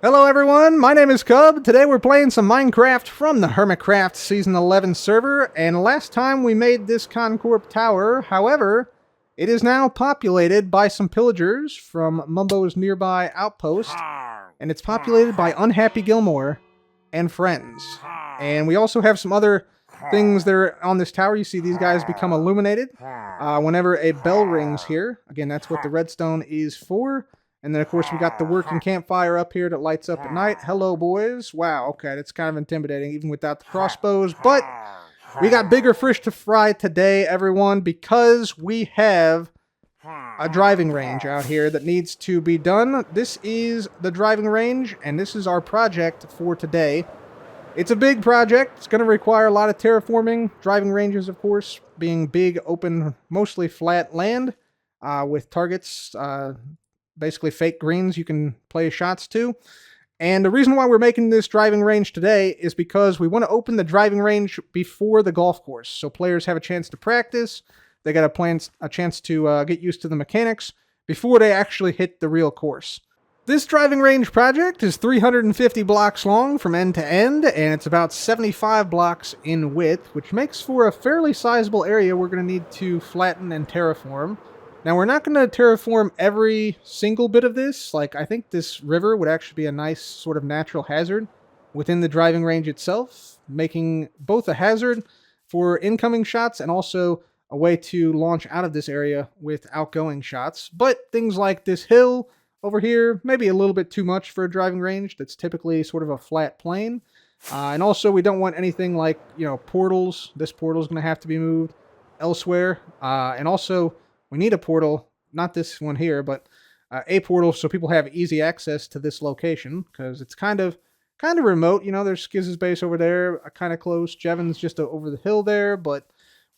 Hello everyone, my name is Cub. Today we're playing some Minecraft from the Hermitcraft Season 11 server, and last time we made this Concorp Tower. However, it is now populated by some pillagers from Mumbo's nearby outpost, and it's populated by Unhappy Gilmore and friends. And we also have some other things that are on this tower. You see these guys become illuminated whenever a bell rings here. Again, that's what the redstone is for. And then, of course, we got the working campfire up here that lights up at night. Hello, boys. Wow, okay, that's kind of intimidating, even without the crossbows. But we got bigger fish to fry today, everyone, because we have a driving range out here that needs to be done. This is the driving range, and this is our project for today. It's a big project. It's going to require a lot of terraforming. Driving ranges, of course, being big, open, mostly flat land with targets, basically fake greens you can play shots to. And the reason why we're making this driving range today is because we want to open the driving range before the golf course, so players have a chance to practice. They got a chance to get used to the mechanics before they actually hit the real course. This driving range project is 350 blocks long from end to end, and it's about 75 blocks in width, which makes for a fairly sizable area we're going to need to flatten and terraform. Now, we're not going to terraform every single bit of this. Like, I think this river would actually be a nice sort of natural hazard within the driving range itself, making both a hazard for incoming shots and also a way to launch out of this area with outgoing shots. But things like this hill over here, maybe a little bit too much for a driving range that's typically sort of a flat plane. And also, we don't want anything like, portals. This portal is going to have to be moved elsewhere. And also, we need a portal, not this one here, but a portal so people have easy access to this location, because it's kind of remote. There's Skiz's base over there, kind of close. Jevon's just over the hill there, but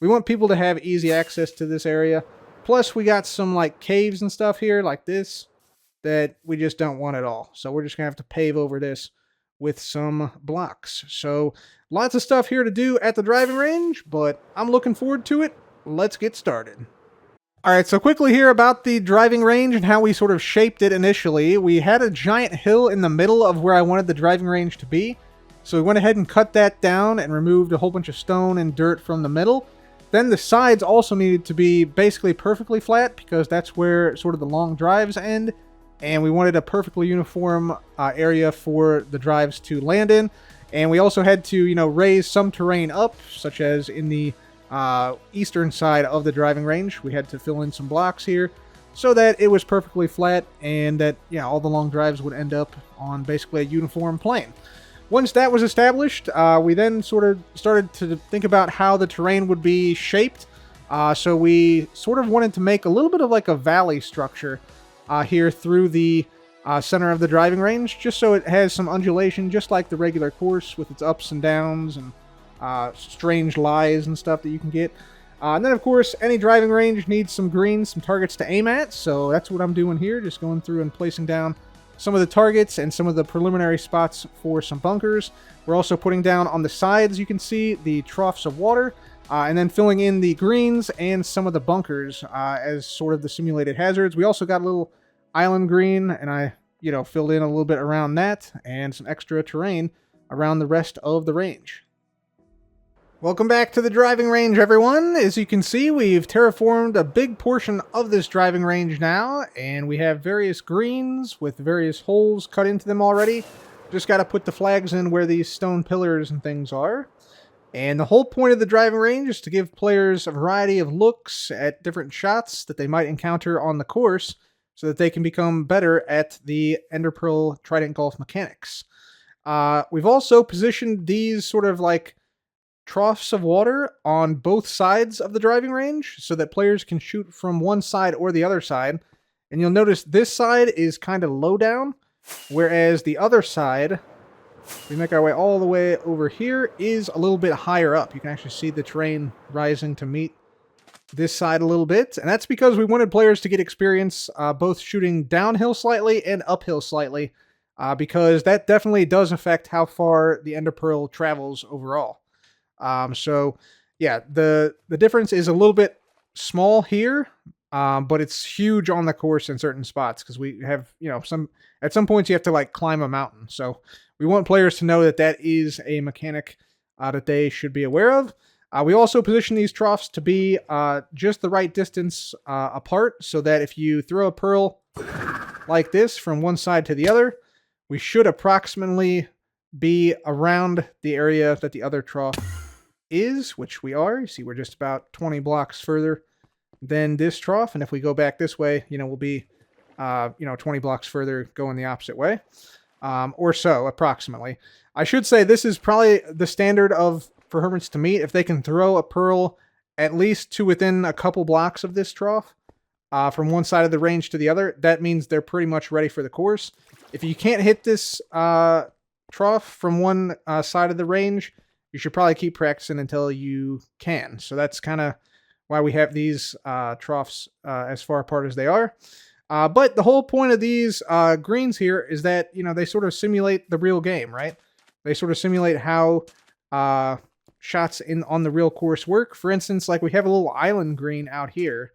we want people to have easy access to this area. Plus, we got some like caves and stuff here, like this, that we just don't want at all. So we're just going to have to pave over this with some blocks. So lots of stuff here to do at the driving range, but I'm looking forward to it. Let's get started. Alright, so quickly here about the driving range and how we sort of shaped it initially. We had a giant hill in the middle of where I wanted the driving range to be. So we went ahead and cut that down and removed a whole bunch of stone and dirt from the middle. Then the sides also needed to be basically perfectly flat, because that's where sort of the long drives end. And we wanted a perfectly uniform area for the drives to land in. And we also had to, raise some terrain up, such as in the eastern side of the driving range. We had to fill in some blocks here so that it was perfectly flat and that all the long drives would end up on basically a uniform plane. Once that was established, we then sort of started to think about how the terrain would be shaped. So we sort of wanted to make a little bit of like a valley structure here through the center of the driving range, just so it has some undulation, just like the regular course with its ups and downs and strange lies and stuff that you can get. And then, of course, any driving range needs some greens, some targets to aim at. So that's what I'm doing here, just going through and placing down some of the targets and some of the preliminary spots for some bunkers. We're also putting down on the sides, you can see, the troughs of water, and then filling in the greens and some of the bunkers as sort of the simulated hazards. We also got a little island green, and I, filled in a little bit around that, and some extra terrain around the rest of the range. Welcome back to the driving range, everyone. As you can see, we've terraformed a big portion of this driving range now, and we have various greens with various holes cut into them already. Just got to put the flags in where these stone pillars and things are. And the whole point of the driving range is to give players a variety of looks at different shots that they might encounter on the course, so that they can become better at the Enderpearl Trident Golf mechanics. We've also positioned these sort of like troughs of water on both sides of the driving range so that players can shoot from one side or the other side. And you'll notice this side is kind of low down, whereas the other side, if we make our way all the way over here, is a little bit higher up. You can actually see the terrain rising to meet this side a little bit. And that's because we wanted players to get experience both shooting downhill slightly and uphill slightly, because that definitely does affect how far the Enderpearl travels overall. So yeah, the difference is a little bit small here but it's huge on the course in certain spots because we have, at some points you have to like climb a mountain. So we want players to know that that is a mechanic that they should be aware of. We also position these troughs to be just the right distance apart so that if you throw a pearl like this from one side to the other, we should approximately be around the area that the other trough is, which we are. You see, we're just about 20 blocks further than this trough, and if we go back this way, we'll be 20 blocks further going the opposite way, or so approximately. I should say this is probably the standard for hermits to meet. If they can throw a pearl at least to within a couple blocks of this trough from one side of the range to the other, that means they're pretty much ready for the course. If you can't hit this trough from one side of the range, you should probably keep practicing until you can. So that's kind of why we have these troughs as far apart as they are. But the whole point of these greens here is that, they sort of simulate the real game, right? They sort of simulate how shots on the real course work. For instance, like we have a little island green out here.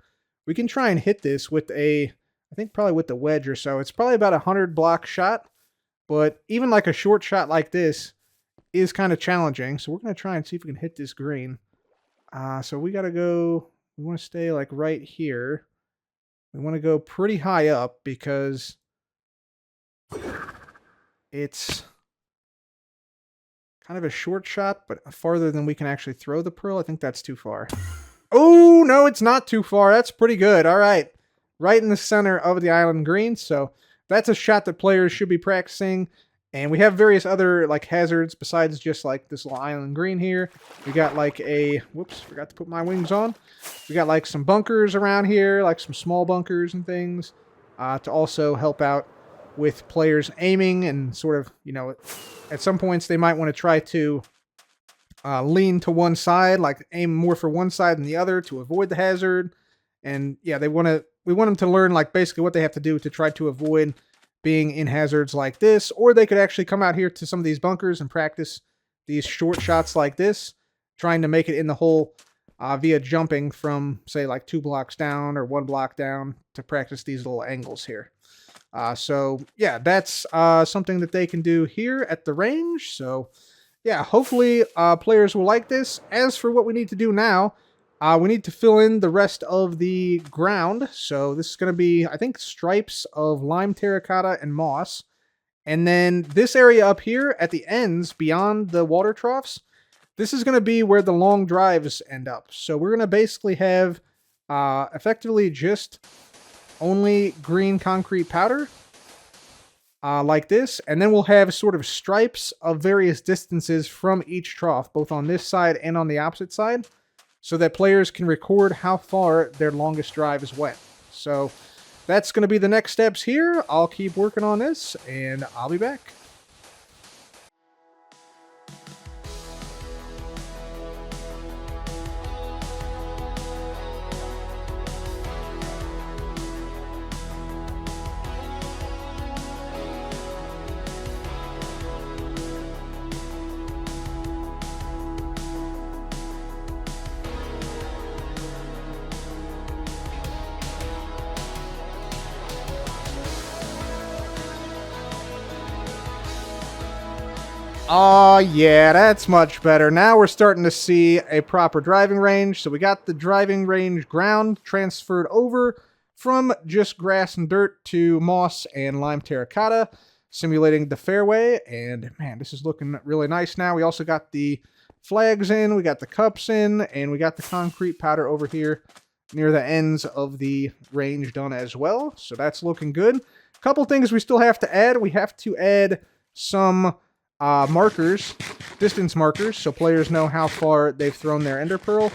We can try and hit this with I think probably with the wedge or so. It's probably about a 100 block shot, but even like a short shot like this is kind of challenging. So we're going to try and see if we can hit this green. So we got to go, we want to stay like right here. We want to go pretty high up because it's kind of a short shot, but farther than we can actually throw the pearl. I think that's too far. Oh, no, it's not too far. That's pretty good. All right. Right in the center of the island green. So that's a shot that players should be practicing. And we have various other like hazards besides just like this little island green here. We got like whoops, forgot to put my wings on. We got like some bunkers around here, like some small bunkers and things to also help out with players aiming and sort of, at some points they might want to try to lean to one side, like aim more for one side than the other to avoid the hazard. And yeah, we want them to learn like basically what they have to do to try to avoid being in hazards like this, or they could actually come out here to some of these bunkers and practice these short shots like this, trying to make it in the hole via jumping from, say, like 2 blocks down or 1 block down to practice these little angles here. So, yeah, that's something that they can do here at the range. So, yeah, hopefully players will like this. As for what we need to do now, we need to fill in the rest of the ground. So this is going to be, I think, stripes of lime terracotta and moss. And then this area up here at the ends, beyond the water troughs, this is going to be where the long drives end up. So we're going to basically have effectively just only green concrete powder like this. And then we'll have sort of stripes of various distances from each trough, both on this side and on the opposite side, so that players can record how far their longest drives went. So that's going to be the next steps here. I'll keep working on this, and I'll be back. Oh, yeah, that's much better. Now we're starting to see a proper driving range. So we got the driving range ground transferred over from just grass and dirt to moss and lime terracotta, simulating the fairway. And man, this is looking really nice now. We also got the flags in, we got the cups in, and we got the concrete powder over here near the ends of the range done as well. So that's looking good. A couple things we still have to add. We have to add some markers, distance markers, so players know how far they've thrown their Enderpearl.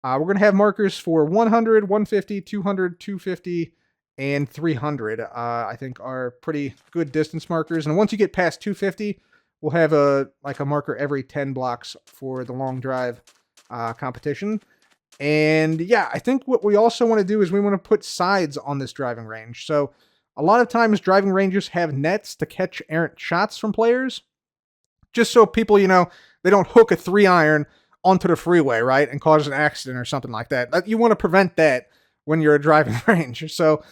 We're going to have markers for 100, 150, 200, 250, and 300, I think are pretty good distance markers. And once you get past 250, we'll have a marker every 10 blocks for the long drive competition. And yeah, I think what we also want to do is we want to put sides on this driving range. So a lot of times driving ranges have nets to catch errant shots from players, just so people, they don't hook a 3-iron onto the freeway, right, and cause an accident or something like that. You want to prevent that when you're a driving range. So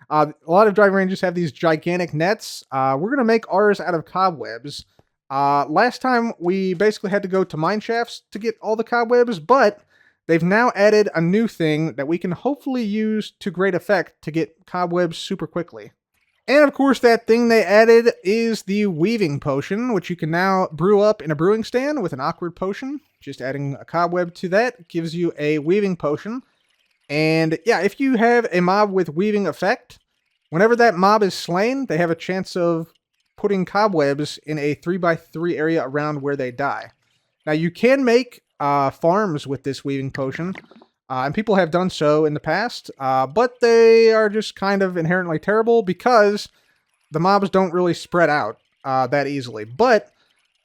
a lot of driving ranges have these gigantic nets. We're going to make ours out of cobwebs. Last time we basically had to go to mine shafts to get all the cobwebs, but they've now added a new thing that we can hopefully use to great effect to get cobwebs super quickly. And of course, that thing they added is the weaving potion, which you can now brew up in a brewing stand with an awkward potion. Just adding a cobweb to that gives you a weaving potion. And yeah, if you have a mob with weaving effect, whenever that mob is slain, they have a chance of putting cobwebs in a 3x3 area around where they die. Now, you can make farms with this weaving potion, and people have done so in the past, but they are just kind of inherently terrible because the mobs don't really spread out that easily. But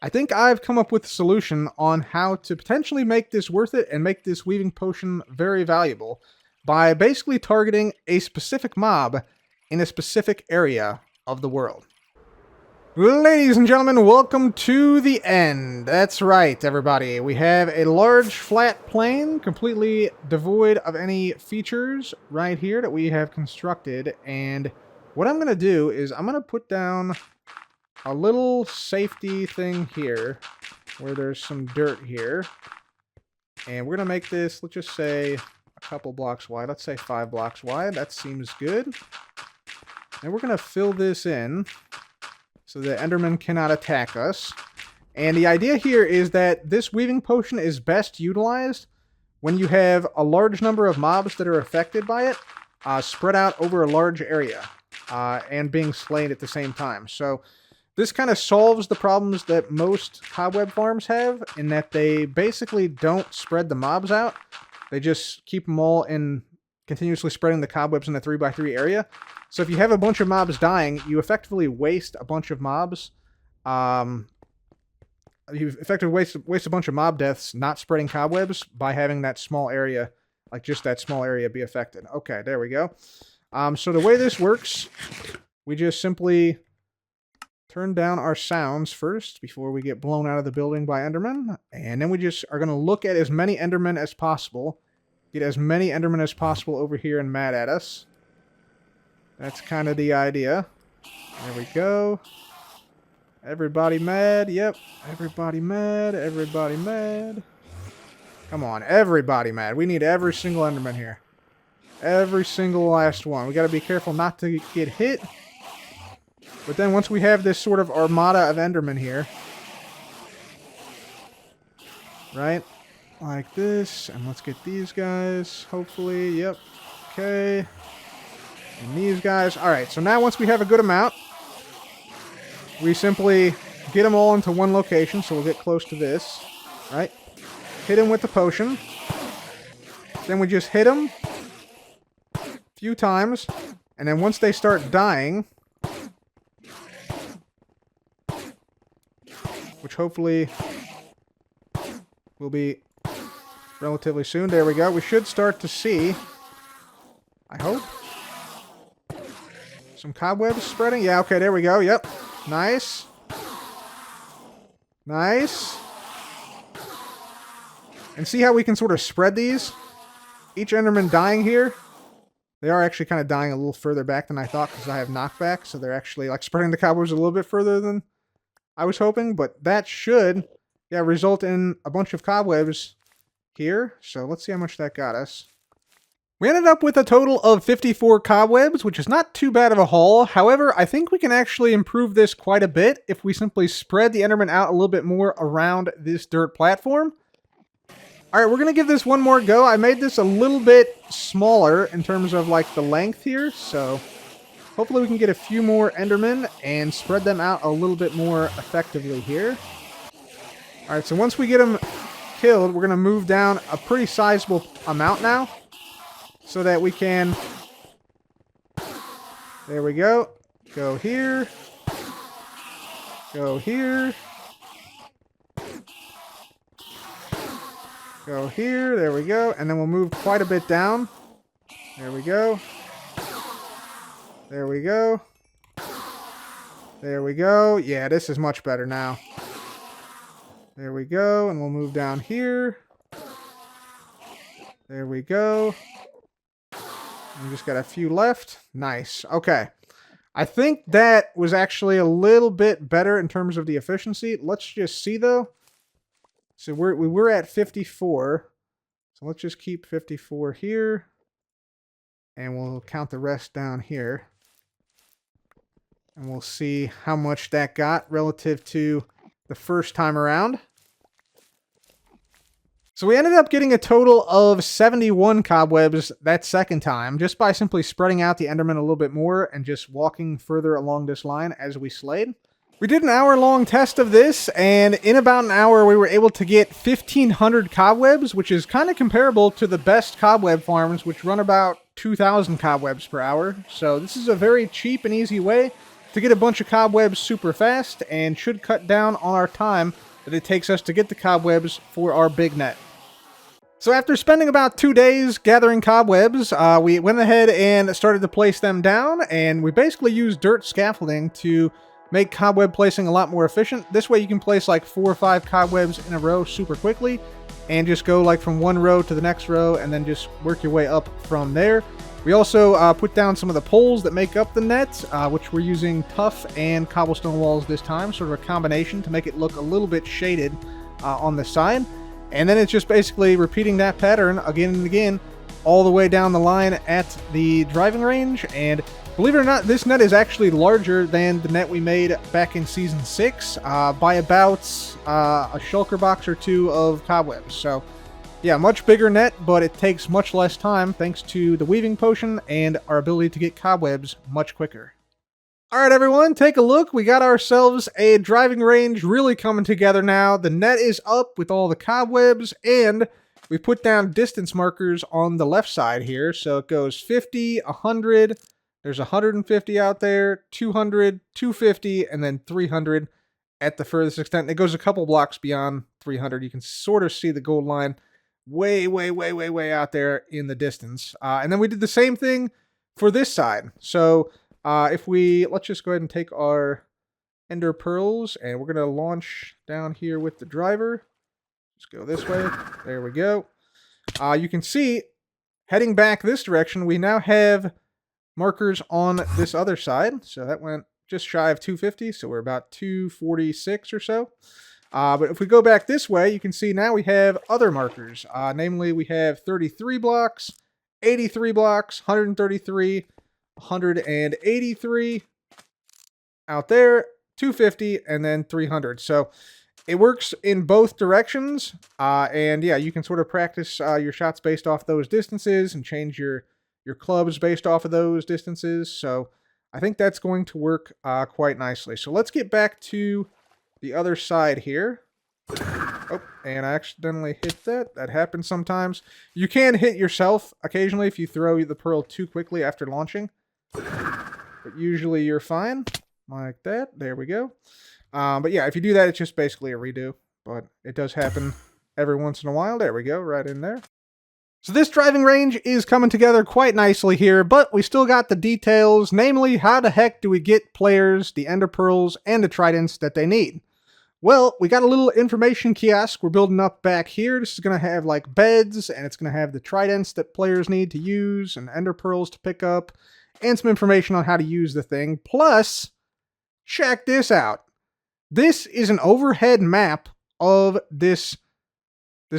I think I've come up with a solution on how to potentially make this worth it and make this weaving potion very valuable by basically targeting a specific mob in a specific area of the world. Ladies and gentlemen, welcome to the end. That's right, everybody. We have a large flat plane, completely devoid of any features right here that we have constructed. And what I'm going to do is I'm going to put down a little safety thing here where there's some dirt here. And we're going to make this, let's just say, a couple blocks wide. Let's say 5 blocks wide. That seems good. And we're going to fill this in so the Enderman cannot attack us. And the idea here is that this weaving potion is best utilized when you have a large number of mobs that are affected by it, spread out over a large area, and being slain at the same time. So this kind of solves the problems that most cobweb farms have, in that they basically don't spread the mobs out. They just keep them all in continuously spreading the cobwebs in a 3x3 area. So if you have a bunch of mobs dying, you effectively waste a bunch of mobs. You effectively waste a bunch of mob deaths not spreading cobwebs by having that small area, like just that small area, be affected. Okay, there we go. So the way this works, we just simply turn down our sounds first before we get blown out of the building by Endermen. And then we just are going to look at as many Endermen as possible. Get as many Endermen as possible over here and mad at us. That's kind of the idea. There we go. Everybody mad? Yep. Everybody mad. Everybody mad. Come on. Everybody mad. We need every single Enderman here. Every single last one. We got to be careful not to get hit. But then once we have this sort of armada of Endermen here. Right? Like this. And let's get these guys. Hopefully. Yep. Okay. And these guys. Alright, so now once we have a good amount, we simply get them all into one location, so we'll get close to this. Right? Hit him with the potion. Then we just hit them a few times. And then once they start dying, which hopefully will be relatively soon. There we go. We should start to see, I hope, some cobwebs spreading. Yeah, okay, there we go. Yep. Nice. Nice. And see how we can sort of spread these? Each Enderman dying here, they are actually kind of dying a little further back than I thought because I have knockback, so they're actually like spreading the cobwebs a little bit further than I was hoping, but that should, yeah, result in a bunch of cobwebs here. So let's see how much that got us. We ended up with a total of 54 cobwebs, which is not too bad of a haul. However, I think we can actually improve this quite a bit if we simply spread the Enderman out a little bit more around this dirt platform. Alright, we're going to give this one more go. I made this a little bit smaller in terms of like the length here, so hopefully we can get a few more Endermen and spread them out a little bit more effectively here. Alright, so once we get them killed, we're going to move down a pretty sizable amount now. So that we can, there we go, go here, go here, go here, there we go, and then we'll move quite a bit down, there we go, there we go, there we go, yeah, this is much better now, there we go, and we'll move down here, there we go. We just got a few left. Nice. Okay. I think that was actually a little bit better in terms of the efficiency. Let's just see, though. So we were at 54. So let's just keep 54 here. And we'll count the rest down here. And we'll see how much that got relative to the first time around. So we ended up getting a total of 71 cobwebs that second time, just by simply spreading out the Enderman a little bit more and just walking further along this line as we slayed. We did an hour-long test of this, and in about an hour we were able to get 1,500 cobwebs, which is kind of comparable to the best cobweb farms, which run about 2,000 cobwebs per hour. So this is a very cheap and easy way to get a bunch of cobwebs super fast, and should cut down on our time that it takes us to get the cobwebs for our big net. So after spending about 2 days gathering cobwebs, we went ahead and started to place them down, and we basically used dirt scaffolding to make cobweb placing a lot more efficient. This way you can place like 4 or 5 cobwebs in a row super quickly, and just go like from one row to the next row, and then just work your way up from there. We also put down some of the poles that make up the net, which we're using tuff and cobblestone walls this time, sort of a combination to make it look a little bit shaded on the side. And then it's just basically repeating that pattern again and again all the way down the line at the driving range. And believe it or not, this net is actually larger than the net we made back in Season 6 by about a shulker box or 2 of cobwebs. So yeah, much bigger net, but it takes much less time thanks to the weaving potion and our ability to get cobwebs much quicker. Alright everyone, take a look. We got ourselves a driving range really coming together now. The net is up with all the cobwebs, and we put down distance markers on the left side here. So it goes 50, 100, there's 150 out there, 200, 250, and then 300 at the furthest extent. It goes a couple blocks beyond 300. You can sort of see the gold line way out there in the distance. And then we did the same thing for this side. So let's just go ahead and take our Enderpearls, and we're going to launch down here with the driver. Just go this way. There we go. You can see, heading back this direction, we now have markers on this other side. So that went just shy of 250, so we're about 246 or so. But if we go back this way, you can see now we have other markers. Namely, we have 33 blocks, 83 blocks, 133, 183 out there, 250, and then 300. So it works in both directions, and yeah, you can sort of practice your shots based off those distances and change your clubs based off of those distances. So I think that's going to work quite nicely. So let's get back to the other side here. Oh, and I accidentally hit that. That happens sometimes. You can hit yourself occasionally if you throw the pearl too quickly after launching. But usually you're fine. Like that. There we go. But yeah, if you do that, it's just basically a redo. But it does happen every once in a while. There we go. Right in there. So this driving range is coming together quite nicely here, but we still got the details. Namely, how the heck do we get players the Enderpearls and the tridents that they need? Well, we got a little information kiosk we're building up back here. This is going to have like beds, and it's going to have the tridents that players need to use and Enderpearls to pick up, and some information on how to use the thing. Plus, check this out. This is an overhead map of this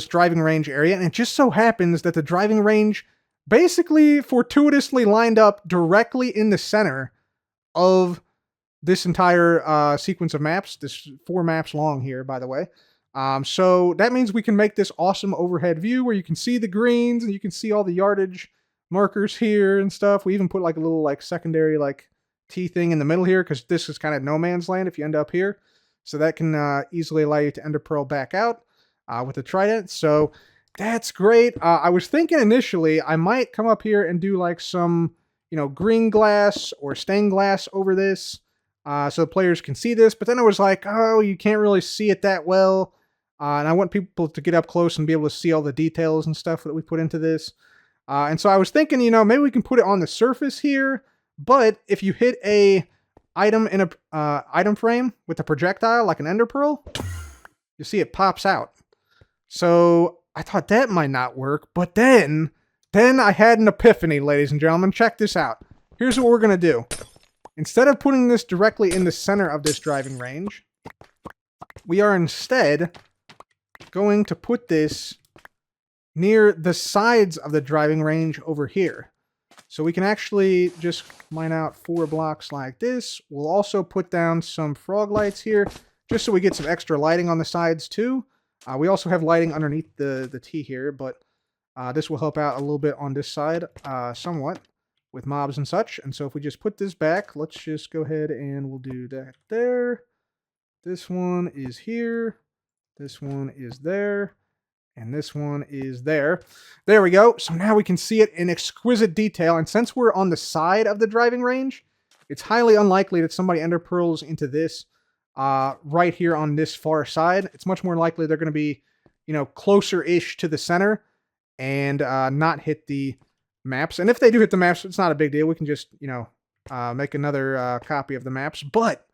driving range area, and it just so happens that the driving range basically fortuitously lined up directly in the center of this entire sequence of maps. This 4 maps long here, by the way. So that means we can make this awesome overhead view where you can see the greens and you can see all the yardage markers here and stuff. We even put like a little like secondary like T thing in the middle here because this is kind of no man's land if you end up here. So that can easily allow you to Enderpearl back out with the trident. So that's great. I was thinking initially I might come up here and do like some, green glass or stained glass over this so the players can see this. But then I was like, oh, you can't really see it that well. And I want people to get up close and be able to see all the details and stuff that we put into this. And so I was thinking, maybe we can put it on the surface here. But if you hit a item in a item frame with a projectile like an Enderpearl, you see it pops out. So I thought that might not work, but then Then I had an epiphany, ladies and gentlemen. Check this out. Here's what we're going to do. Instead of putting this directly in the center of this driving range, we are instead going to put this near the sides of the driving range over here. So we can actually just mine out 4 blocks like this. We'll also put down some frog lights here, just so we get some extra lighting on the sides too. We also have lighting underneath the T here, but this will help out a little bit on this side, somewhat, with mobs and such. And so if we just put this back, let's just go ahead and we'll do that there. This one is here. This one is there. And this one is there. There we go. So now we can see it in exquisite detail. And since we're on the side of the driving range, it's highly unlikely that somebody enderpearls into this right here on this far side. It's much more likely they're going to be, you know, closer-ish to the center and not hit the maps. And if they do hit the maps, it's not a big deal. We can just, you know, make another copy of the maps. But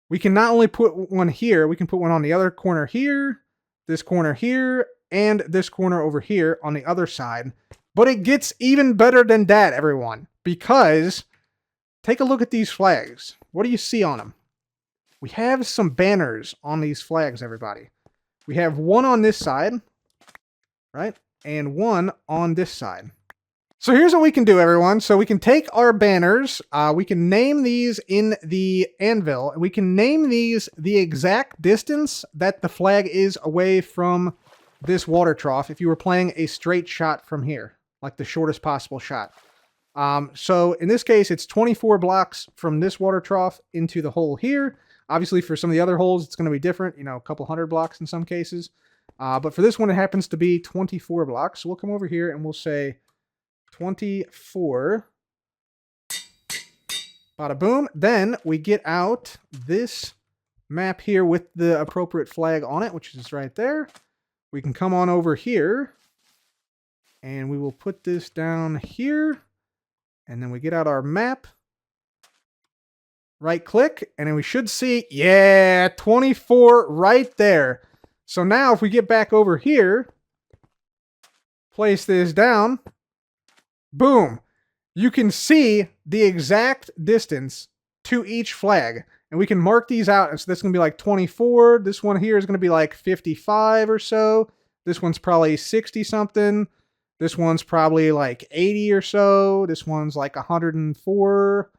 we can not only put one here, we can put one on the other corner here, this corner here, and this corner over here on the other side. But it gets even better than that, everyone. Because, take a look at these flags. What do you see on them? We have some banners on these flags, everybody. We have one on this side, right? And one on this side. So here's what we can do, everyone. So we can take our banners, we can name these in the anvil, and we can name these the exact distance that the flag is away from this water trough if you were playing a straight shot from here, like the shortest possible shot. So in this case, it's 24 blocks from this water trough into the hole here. Obviously, for some of the other holes, it's going to be different, you know, a couple hundred blocks in some cases. But for this one, it happens to be 24 blocks. So we'll come over here and we'll say 24. Bada boom. Then we get out this map here with the appropriate flag on it, which is right there. We can come on over here and we will put this down here. And then we get out our map. Right click, and then we should see, yeah, 24 right there. So now if we get back over here, place this down, boom, you can see the exact distance to each flag. And we can mark these out. And so this is going to be like 24. This one here is going to be like 55 or so. This one's probably 60 something. This one's probably like 80 or so. This one's like 104.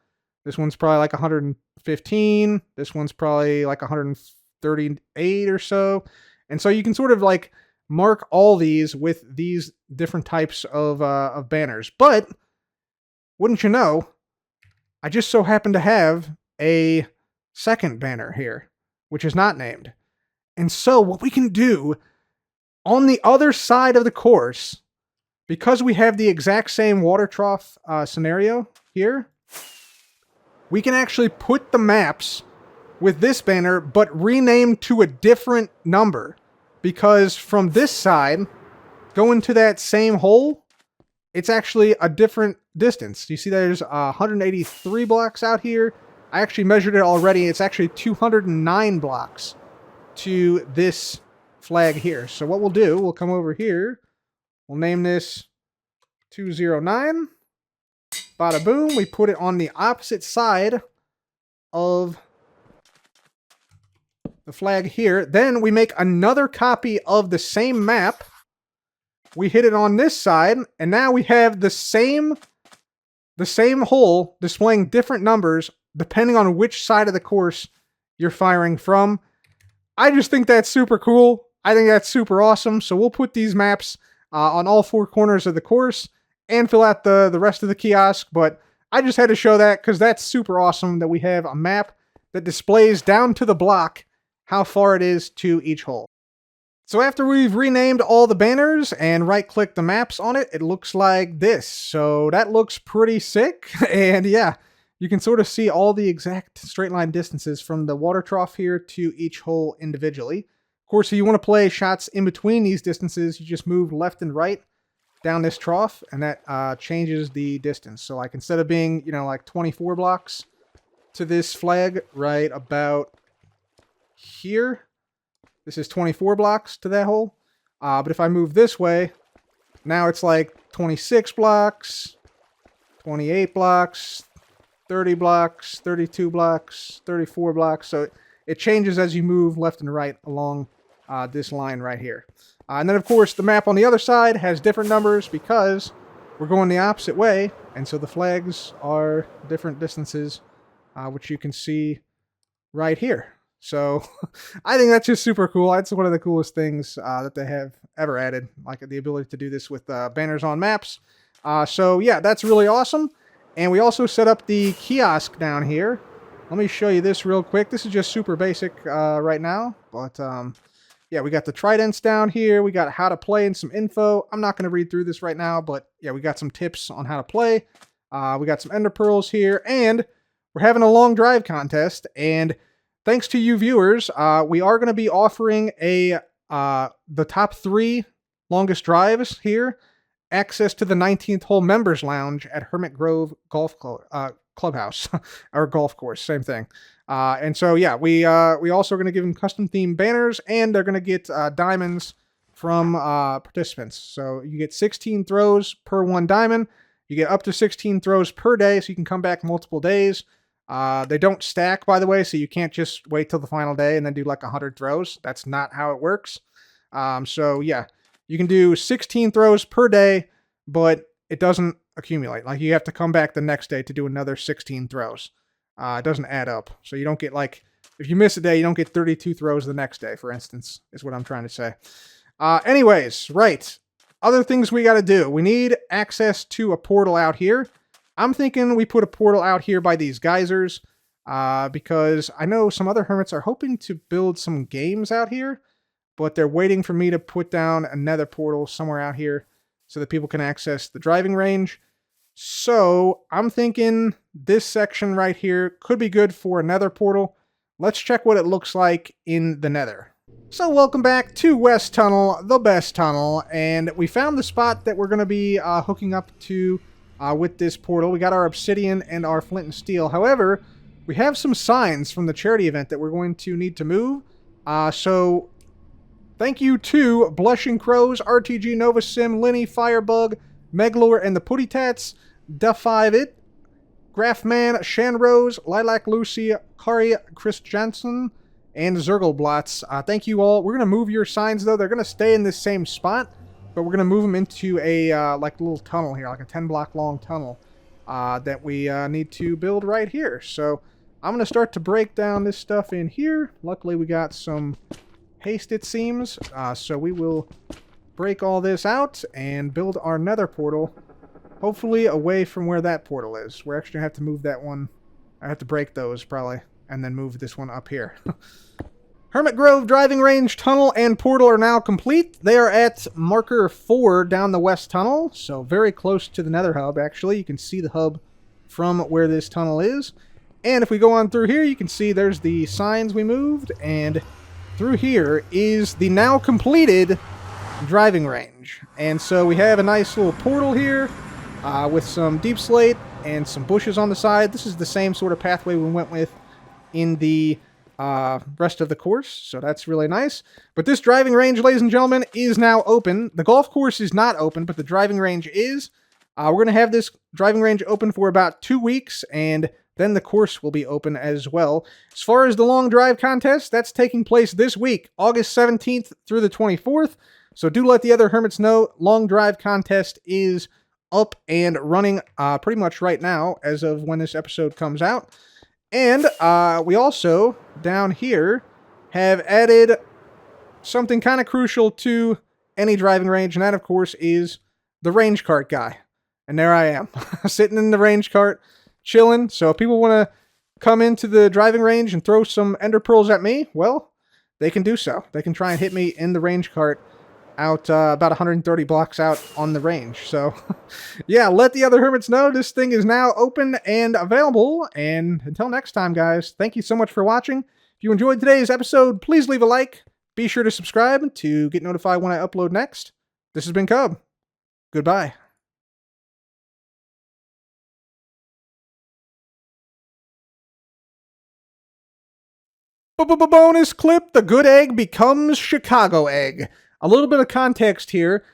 This one's probably like 115. This one's probably like 138 or so. And so you can sort of like mark all these with these different types of banners. But wouldn't you know, I just so happen to have a second banner here, which is not named. And so what we can do on the other side of the course, because we have the exact same water trough scenario here, we can actually put the maps with this banner, but rename to a different number. Because from this side, going to that same hole, it's actually a different distance. You see there's 183 blocks out here. I actually measured it already. It's actually 209 blocks to this flag here. So what we'll do, we'll come over here. We'll name this 209. Bada boom, we put it on the opposite side of the flag here. Then we make another copy of the same map. We hit it on this side, and now we have the same hole displaying different numbers depending on which side of the course you're firing from. I just think that's super cool. I think that's super awesome. So we'll put these maps on all 4 corners of the course and fill out the rest of the kiosk, but I just had to show that because that's super awesome that we have a map that displays down to the block how far it is to each hole. So after we've renamed all the banners and right-click the maps on it, it looks like this. So that looks pretty sick, and yeah, you can sort of see all the exact straight line distances from the water trough here to each hole individually. Of course, if you want to play shots in between these distances, you just move left and right down this trough, and that changes the distance. So like instead of being, you know, like 24 blocks to this flag right about here, this is 24 blocks to that hole. But if I move this way, Now it's like 26 blocks, 28 blocks, 30 blocks, 32 blocks, 34 blocks. So it changes as you move left and right along this line right here. And then, of course, the map on the other side has different numbers because we're going the opposite way. And so the flags are different distances, which you can see right here. So I think that's just super cool. That's one of the coolest things that they have ever added, like the ability to do this with banners on maps. So yeah, that's really awesome. And we also set up the kiosk down here. Let me show you this real quick. This is just super basic right now. But yeah, we got the tridents down here. We got how to play and some info. I'm not going to read through this right now, but yeah, we got some tips on how to play. We got some Enderpearls here. And we're having a long drive contest. And thanks to you viewers, we are going to be offering the top 3 longest drives here. Access to the 19th hole members lounge at Hermit Grove Golf Clubhouse or golf course, same thing. And so yeah, we also are going to give them custom themed banners, and they're going to get diamonds from participants. So you get 16 throws per 1 diamond. You get up to 16 throws per day, so you can come back multiple days. They don't stack, by the way, so you can't just wait till the final day and then do like 100 throws. That's not how it works. So yeah. You can do 16 throws per day, but it doesn't accumulate. Like, you have to come back the next day to do another 16 throws. It doesn't add up. So you don't get, like, if you miss a day, you don't get 32 throws the next day, for instance, is what I'm trying to say. Anyways, right. Other things we got to do. We need access to a portal out here. I'm thinking we put a portal out here by these geysers, because I know some other hermits are hoping to build some games out here, but they're waiting for me to put down another portal somewhere out here so that people can access the driving range. So I'm thinking this section right here could be good for another portal. Let's check what it looks like in the nether. So welcome back to West Tunnel, the best tunnel, and we found the spot that we're going to be hooking up to with this portal. We got our obsidian and our flint and steel. However, we have some signs from the charity event that we're going to need to move. So thank you to Blushing Crows, RTG Nova Sim, Linny, Firebug, Meglor, and the Putty Tats, Da5it, Graphman, Shanrose, Lilac Lucy, Kari, Chris Johnson, and Zerglblots. Thank you all. We're going to move your signs, though. They're going to stay in this same spot, but we're going to move them into a like little tunnel here, like a 10-block long tunnel that we need to build right here. So I'm going to start to break down this stuff in here. Luckily, we got some haste, it seems. So we will break all this out and build our nether portal, hopefully away from where that portal is. We're actually going to have to move that one. I have to break those, probably, and then move this one up here. Hermit Grove driving range, tunnel, and portal are now complete. They are at marker 4 down the west tunnel, so very close to the nether hub, actually. You can see the hub from where this tunnel is. And if we go on through here, you can see there's the signs we moved, and through here is the now completed driving range. And so we have a nice little portal here with some deep slate and some bushes on the side. This is the same sort of pathway we went with in the rest of the course, so that's really nice. But this driving range, ladies and gentlemen, is now open. The golf course is not open, but the driving range is. We're going to have this driving range open for about 2 weeks, and then the course will be open as well. As far as the long drive contest, that's taking place this week, August 17th through the 24th. So do let the other hermits know. Long drive contest is up and running pretty much right now as of when this episode comes out. And we also, down here, have added something kind of crucial to any driving range, and that, of course, is the range cart guy. And there I am, sitting in the range cart, chilling. So if people want to come into the driving range and throw some ender pearls at me, well, they can do so. They can try and hit me in the range cart out about 130 blocks out on the range. So yeah, let the other hermits know this thing is now open and available. And until next time, guys, thank you so much for watching. If you enjoyed today's episode, please leave a like. Be sure to subscribe to get notified when I upload next. This has been Cub. Goodbye. Bonus clip, the good egg becomes Chicago egg. A little bit of context here.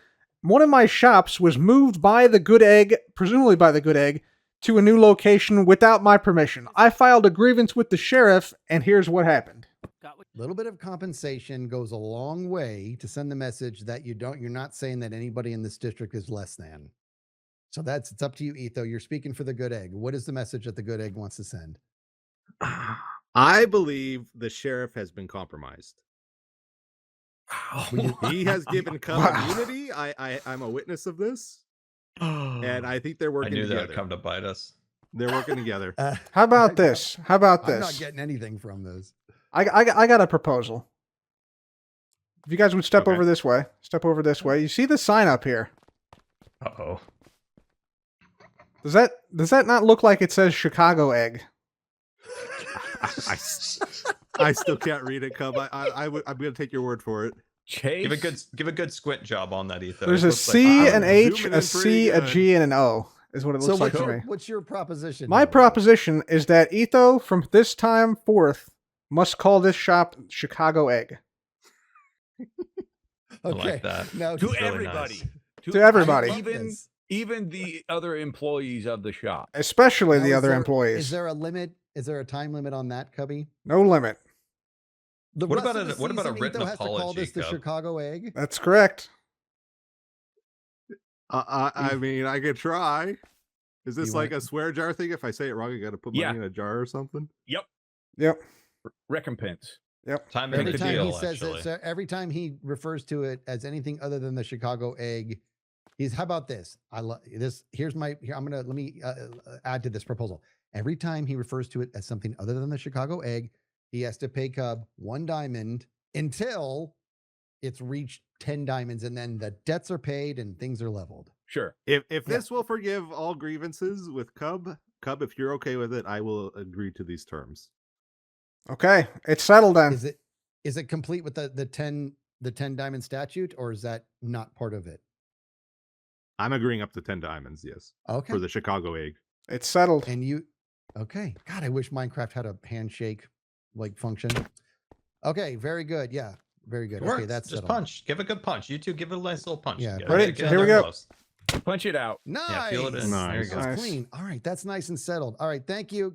one of my shops was moved by the Good Egg, presumably by the Good Egg, to a new location without my permission. I filed a grievance with the sheriff, and here's what happened. A little bit of compensation goes a long way to send the message that you're not saying that anybody in this district is less than. So it's up to you, Etho. You're speaking for the Good Egg. What is the message that the Good Egg wants to send? I believe the sheriff has been compromised. He has given Cub immunity. I'm a witness of this, and I think they're working together. I knew that would come to bite us. They're working together. How about this? How about this? I'm not getting anything from this. I got a proposal. If you guys would step over this way. Step over this way. You see the sign up here? Uh-oh. Does that not look like it says Chicago Egg? I still can't read it, Cub. I'm going to take your word for it. Chase. Give a good squint job on that, Ethan. There's a C, an H, a C, a G, and an O is what it looks like to me. What's your proposition? My proposition is that Etho, from this time forth, must call this shop Chicago Egg. Okay. I like that. Now, To really everybody. nice. To everybody. Even the other employees of the shop. Especially the Now, other employees. Is there a limit? Is there a time limit on that, Cubby? No limit. The What rest about of the what about a season, written Etho has to call apology, this the Cub? Chicago Egg? That's correct. I mean, I could try. Is this You like want- a swear jar thing? If I say it wrong, I got to put money in a jar or something? Yep. Recompense. Yep. Time to Every make a time deal, he says actually. it, so every time he refers to it as anything other than the Chicago Egg, how about this? I love this. Let me add to this proposal. Every time he refers to it as something other than the Chicago Egg, he has to pay Cub 1 diamond until it's reached 10 diamonds, and then the debts are paid and things are leveled. Sure. If this will forgive all grievances with Cub, if you're okay with it, I will agree to these terms. Okay. It's settled then. Is it complete with the 10 diamond statute, or is that not part of it? I'm agreeing up to 10 diamonds, yes. Okay. For the Chicago Egg. It's settled. And you, okay. God, I wish Minecraft had a handshake like function. Okay, very good. Yeah, very good. It works. Okay, that's Just settled. punch. Give a good punch. You two give it a nice little punch. Yeah. Ready? Get Here we there go. close. Punch it out. Nice. Yeah, feel it in. Nice. There you go. Clean. All right, that's nice and settled. All right, thank you.